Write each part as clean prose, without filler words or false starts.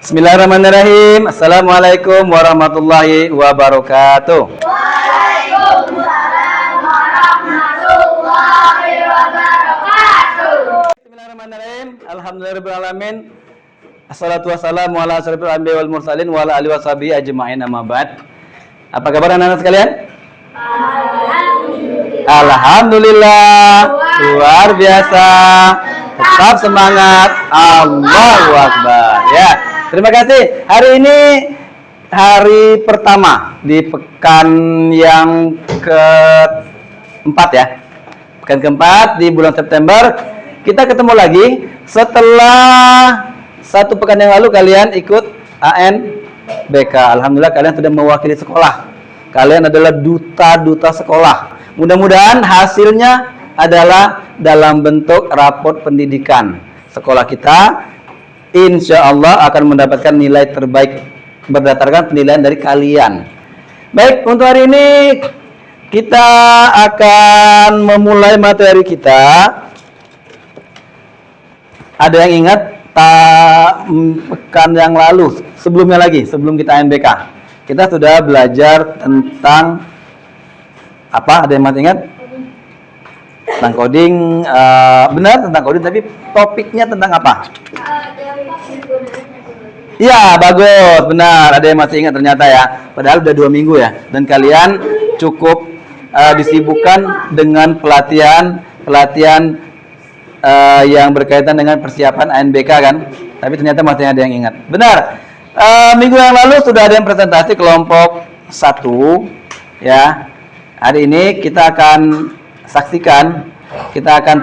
Bismillahirrahmanirrahim. Assalamualaikum warahmatullahi wabarakatuh. Waalaikumsalam warahmatullahi wabarakatuh. Bismillahirrahmanirrahim. Alhamdulillahirrahmanirrahim. Assalatu wassalamu ala asyrafil anbiya'i wal mursalin wa ala alihi washabihi ajma'in, amma ba'd. Apa kabar anak-anak sekalian? Alhamdulillah. Luar biasa. Tetap semangat. Allahu Akbar. Ya, terima kasih. Hari ini hari pertama di pekan yang keempat ya. Pekan keempat di bulan September. Kita ketemu lagi setelah satu pekan yang lalu kalian ikut ANBK. Alhamdulillah kalian sudah mewakili sekolah. Kalian adalah duta-duta sekolah. Mudah-mudahan hasilnya adalah dalam bentuk raport pendidikan. Sekolah kita insya Allah akan mendapatkan nilai terbaik berdasarkan penilaian dari kalian. Baik, untuk hari ini kita akan memulai materi kita. Ada yang ingat pekan yang lalu, sebelumnya lagi, sebelum kita ANBK, kita sudah belajar tentang apa? Ada yang masih ingat? Tentang coding, benar tentang coding, tapi topiknya tentang apa? Iya, bagus, benar. Ada yang masih ingat ternyata ya. Padahal udah 2 minggu ya. Dan kalian cukup disibukkan dengan pelatihan yang berkaitan dengan persiapan ANBK kan. Tapi ternyata masih ada yang ingat. Benar. Minggu yang lalu sudah ada yang presentasi kelompok 1 ya. Hari ini kita akan saksikan, kita akan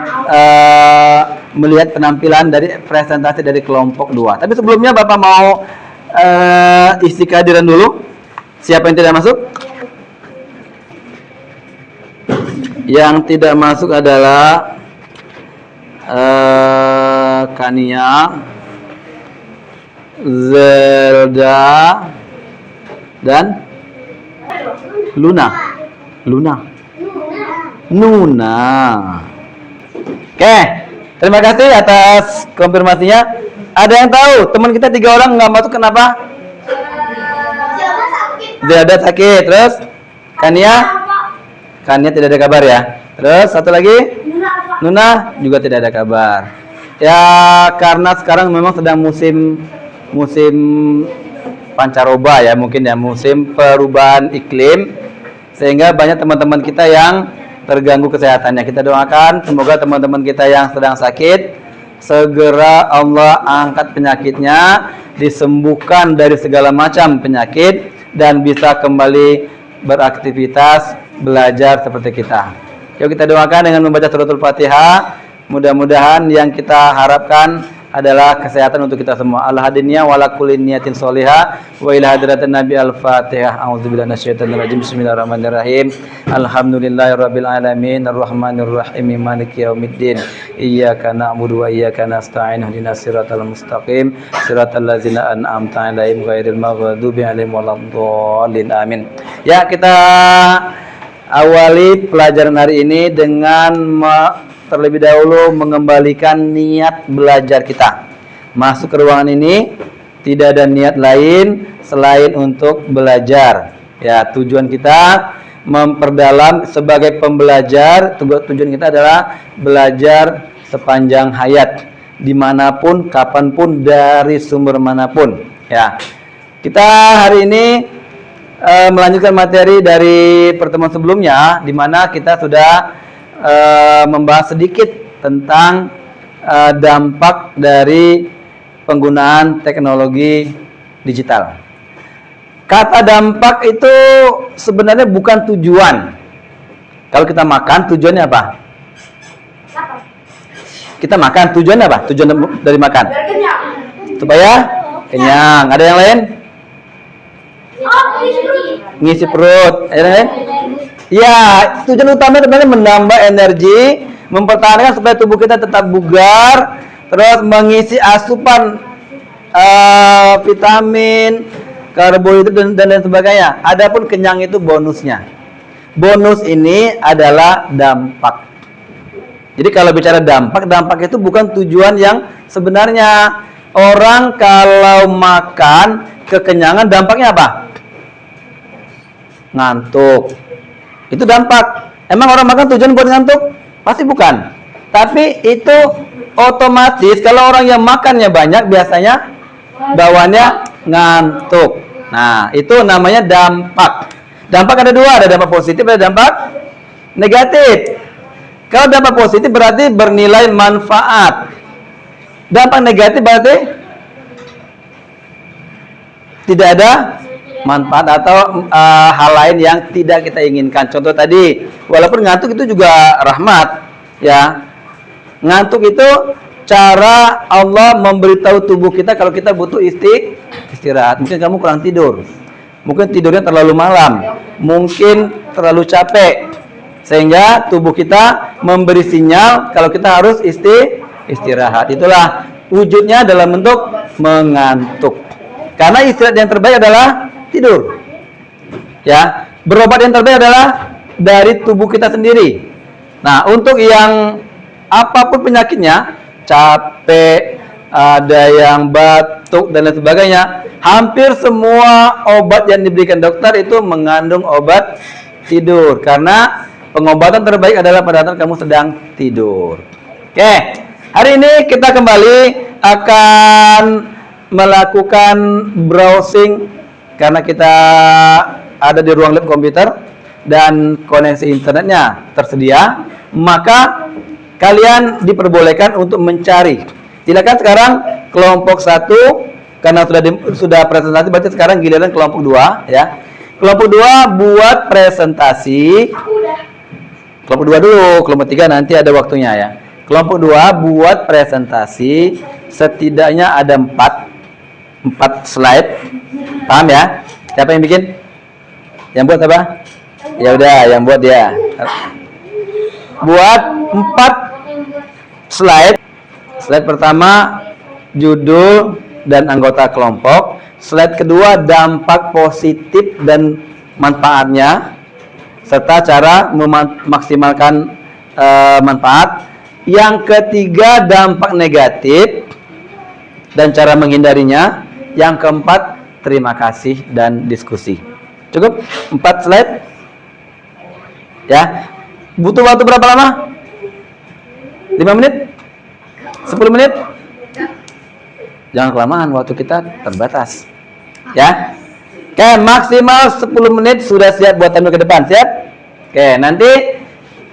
melihat penampilan dari presentasi dari kelompok 2. Tapi sebelumnya Bapak mau isi kehadiran dulu. Siapa yang tidak masuk? Yang tidak masuk adalah Kania, Zelda, dan Nuna. Oke, terima kasih atas konfirmasinya. Ada yang tahu teman kita 3 orang nggak masuk kenapa? Zelda sakit. Terus Kania tidak ada kabar ya. Terus satu lagi Nuna juga tidak ada kabar. Ya karena sekarang memang sedang musim pancaroba ya, mungkin ya, musim perubahan iklim, sehingga banyak teman-teman kita yang terganggu kesehatannya. Kita doakan semoga teman-teman kita yang sedang sakit segera Allah angkat penyakitnya, disembuhkan dari segala macam penyakit, dan bisa kembali beraktivitas belajar seperti kita. Yuk kita doakan dengan membaca suratul Fatihah. Mudah-mudahan yang kita harapkan adalah kesehatan untuk kita semua. Al-hadiniyah wala kulli niyatin sholihah wa ila hadratin nabi al-fatihah. A'udzubillahi minasyaitonir rajim. Bismillahirrahmanirrahim. Alhamdulillahirabbil alamin arrahmanir rahim maliki yaumiddin. Iyyaka na'budu wa iyyaka nasta'in. Ihdinas siratal mustaqim siratal ladzina an'amta 'alaihim ghairil maghdubi 'alaihim waladdallin. Amin. Ya, kita awali pelajaran hari ini dengan terlebih dahulu mengembalikan niat belajar kita. Masuk ke ruangan ini tidak ada niat lain selain untuk belajar. Ya, tujuan kita memperdalam sebagai pembelajar. Tujuan kita adalah belajar sepanjang hayat, dimanapun, kapanpun, dari sumber manapun. Ya, kita hari ini melanjutkan materi dari pertemuan sebelumnya, di mana kita sudah membahas sedikit tentang dampak dari penggunaan teknologi digital. Kata dampak itu sebenarnya bukan tujuan. Kalau kita makan, tujuannya apa? Kita makan, tujuannya apa? Tujuan dari makan? Supaya kenyang. Ada yang lain? Ngisi perut. Ada yang lain? Ya, tujuan utama sebenarnya menambah energi, mempertahankan supaya tubuh kita tetap bugar, terus mengisi asupan vitamin, karbohidrat dan lain sebagainya. Adapun kenyang itu bonusnya. Bonus ini adalah dampak. Jadi kalau bicara dampak, dampak itu bukan tujuan yang sebenarnya. orang kalau makan kekenyangan dampaknya apa? Ngantuk. Itu dampak. Emang orang makan tujuan buat ngantuk? Pasti bukan. Tapi itu otomatis kalau orang yang makannya banyak biasanya bawaannya ngantuk. Nah, itu namanya dampak. Dampak ada dua, ada dampak positif, ada dampak negatif. Kalau dampak positif berarti bernilai manfaat. Dampak negatif berarti tidak ada manfaat atau hal lain yang tidak kita inginkan. Contoh tadi, walaupun ngantuk itu juga rahmat, ya. Ngantuk itu cara Allah memberitahu tubuh kita kalau kita butuh istirahat. Mungkin kamu kurang tidur, mungkin tidurnya terlalu malam, mungkin terlalu capek, sehingga tubuh kita memberi sinyal kalau kita harus istirahat. Itulah wujudnya dalam bentuk mengantuk. Karena istirahat yang terbaik adalah tidur. Ya, berobat yang terbaik adalah dari tubuh kita sendiri. Nah, untuk yang apapun penyakitnya, capek, ada yang batuk dan lain sebagainya, hampir semua obat yang diberikan dokter itu mengandung obat tidur. Karena pengobatan terbaik adalah pada saat kamu sedang tidur. Oke, hari ini kita kembali akan melakukan browsing karena kita ada di ruang lab komputer dan koneksi internetnya tersedia, maka kalian diperbolehkan untuk mencari. Silakan sekarang kelompok 1 karena sudah presentasi, berarti sekarang giliran kelompok 2 ya. Kelompok 2 buat presentasi. Kelompok 2 dulu, kelompok 3 nanti ada waktunya ya. Kelompok 2 buat presentasi setidaknya ada 4 slide. Paham ya? Siapa yang bikin? Yang buat apa? Ya udah, yang buat dia. Buat 4 slide. Slide pertama judul dan anggota kelompok. Slide kedua dampak positif dan manfaatnya serta cara memaksimalkan manfaat. Yang ketiga dampak negatif dan cara menghindarinya. Yang keempat terima kasih dan diskusi. Cukup 4 slide ya. Butuh waktu berapa lama? 5 menit? 10 menit? Jangan kelamaan, waktu kita terbatas ya. Oke, maksimal 10 menit sudah siap buat tamu ke depan. Siap? Oke, nanti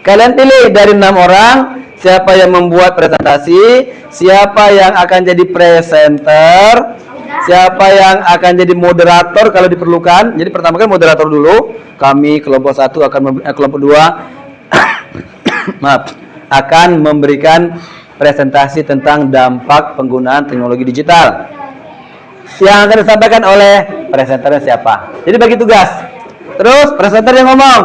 kalian pilih dari 6 orang siapa yang membuat presentasi, siapa yang akan jadi presenter, siapa yang akan jadi moderator kalau diperlukan. Jadi pertama kan moderator dulu. Kami kelompok 1 akan kelompok 2 maaf, akan memberikan presentasi tentang dampak penggunaan teknologi digital. Yang akan disampaikan oleh presenternya siapa. Jadi bagi tugas. Terus presenter yang ngomong,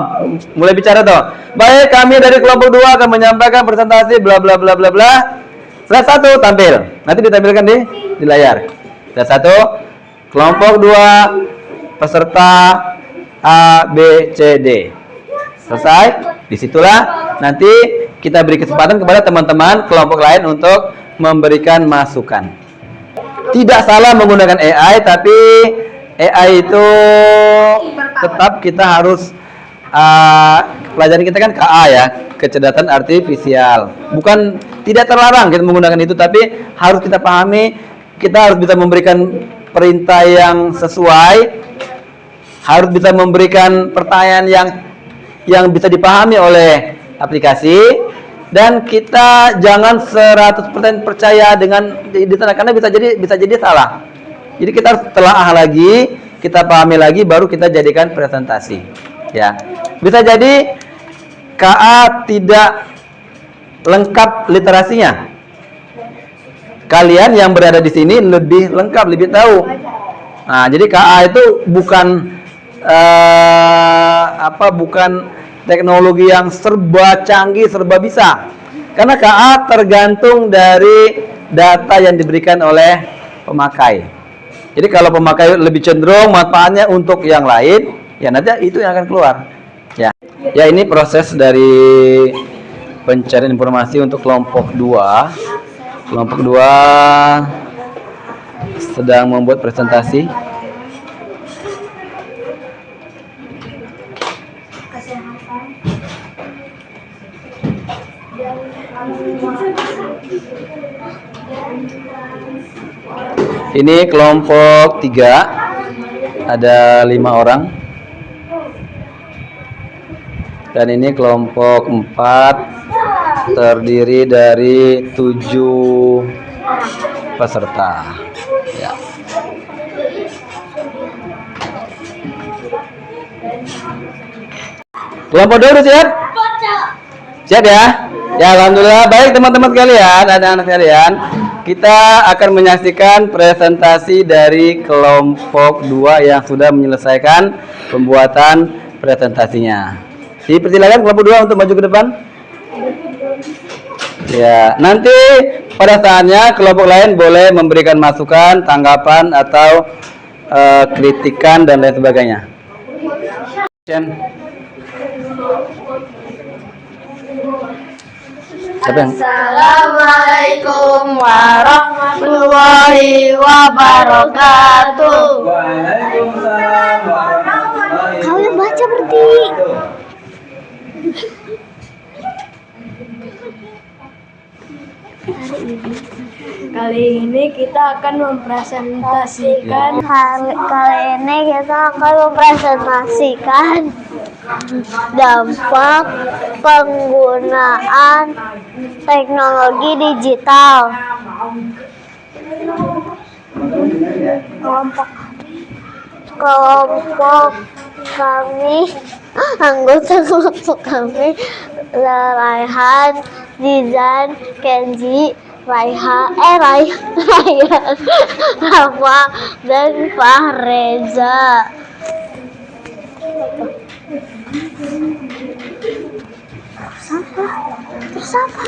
mulai bicara tuh. Baik, kami dari kelompok 2 akan menyampaikan presentasi bla bla bla bla bla. Slide 1 tampil. Nanti ditampilkan di layar. Slide 1 kelompok 2 peserta A, B, C, D. Selesai. Disitulah nanti kita beri kesempatan kepada teman-teman kelompok lain untuk memberikan masukan. Tidak salah menggunakan AI, tapi AI itu tetap kita harus pelajaran kita kan KA ya, kecerdasan artifisial. Bukan tidak terlarang kita menggunakan itu, tapi harus kita pahami. Kita harus bisa memberikan perintah yang sesuai, harus bisa memberikan pertanyaan yang bisa dipahami oleh aplikasi, dan kita jangan 100% percaya dengan sana karena bisa jadi salah. Jadi kita harus telaah lagi, kita pahami lagi, baru kita jadikan presentasi. Ya, bisa jadi KA tidak lengkap literasinya. Kalian yang berada di sini lebih lengkap, lebih tahu. Nah, jadi KA itu bukan bukan teknologi yang serba canggih, serba bisa. Karena KA tergantung dari data yang diberikan oleh pemakai. Jadi kalau pemakai lebih cenderung manfaatnya untuk yang lain, ya nanti itu yang akan keluar. Ya, ini proses dari pencarian informasi untuk kelompok 2. Kelompok 2 sedang membuat presentasi. Ini kelompok 3, ada 5 orang. Dan ini kelompok 4, terdiri dari 7 peserta. Ya. Kelompok 2 udah siap? Siap ya? Ya, alhamdulillah. Baik teman-teman sekalian, anak-anak sekalian, kita akan menyaksikan presentasi dari kelompok 2 yang sudah menyelesaikan pembuatan presentasinya. Dipersilakan kelompok 2 untuk maju ke depan. Ya, nanti pada saatnya kelompok lain boleh memberikan masukan, tanggapan atau kritikan dan lain sebagainya. Assalamualaikum warahmatullahi wabarakatuh. Waalaikumsalam warahmatullahi wabarakatuh. Kalian baca berdiri. Kali ini kita akan mempresentasikan dampak penggunaan teknologi digital. Anggota kelompok kami Raihan, Zizan, Kenzi, Raihan, Rafa, dan Fahreza. Terus apa?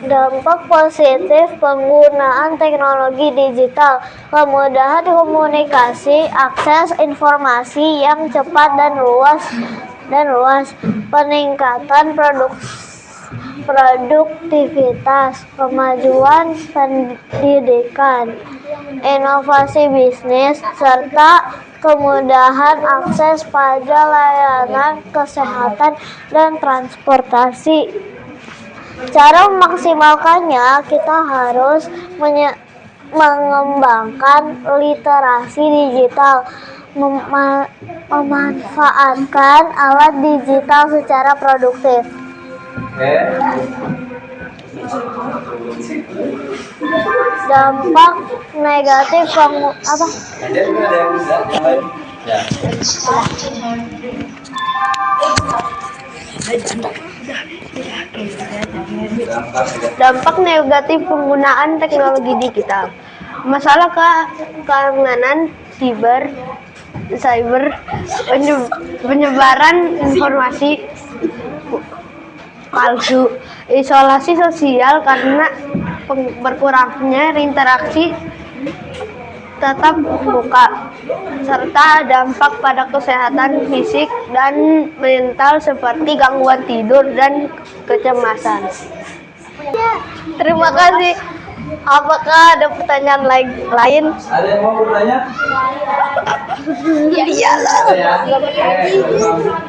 Dampak positif penggunaan teknologi digital: kemudahan komunikasi, akses informasi yang cepat dan luas, peningkatan produktivitas, kemajuan pendidikan, inovasi bisnis, serta kemudahan akses pada layanan kesehatan dan transportasi. Cara memaksimalkannya, kita harus mengembangkan literasi digital, memanfaatkan alat digital secara produktif. Dampak negatif Dampak negatif penggunaan teknologi digital: masalah keamanan cyber, penyebaran informasi palsu, isolasi sosial karena berkurangnya interaksi tatap muka, serta dampak pada kesehatan fisik dan mental seperti gangguan tidur dan kecemasan. Terima kasih. Apakah ada pertanyaan lain? Ada yang mau bertanya? Ya iyalah.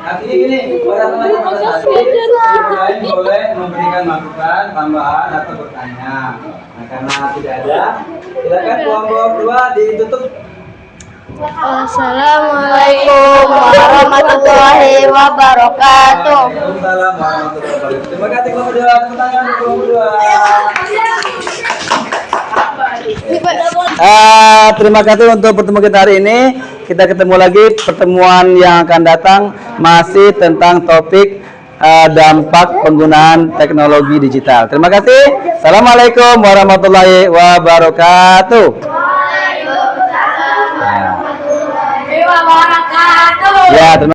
Artinya gini, pada teman-teman lain boleh memberikan masukan, tambahan atau bertanya. Nah, karena tidak ada, silakan kelompok 2 ditutup. Assalamualaikum warahmatullahi wabarakatuh. Waalaikumsalam warahmatullahi wabarakatuh. Terima kasih kelompok 2. Tepuk tangan untuk kelompok 2. Terima kasih untuk pertemuan kita hari ini. Kita ketemu lagi pertemuan yang akan datang, masih tentang topik dampak penggunaan teknologi digital. Terima kasih. Assalamualaikum warahmatullahi wabarakatuh. Waalaikumsalam warahmatullahi wabarakatuh. Ya, terima